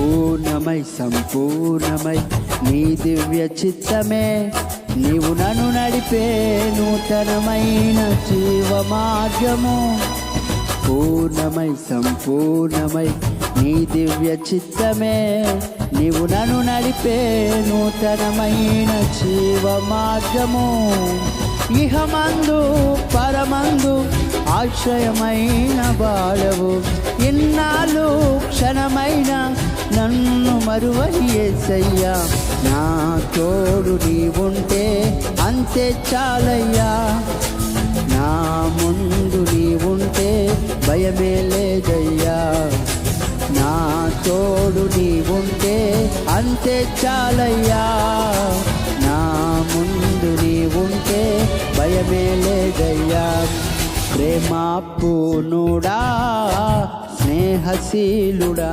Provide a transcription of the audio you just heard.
పూర్ణమై సంపూర్ణమై నీ దివ్య చిత్తమే నీవు నన్ను నడిపే నూతనమైన జీవ మార్గము. పూర్ణమై సంపూర్ణమై నీ దివ్య చిత్తమే నీవు నన్ను నడిపే నూతనమైన జీవ మార్గము. ఇహమందు పరమందు ఆశ్రయమైన బాడవు, ఇన్నాళ్ళు క్షణమైన నన్ను మరువని యేసయ్యా. నా తోడు నీవుంటే అంతే చాలయ్యా, నా ముందు నీవుంటే భయమే లేదయ్యా. నా తోడు నీవుంటే అంతే చాలయ్యా, నా ముందు నీవుంటే భయమే లేదయ్యా. ప్రేమ పూర్ణుడా స్నేహశీలుడా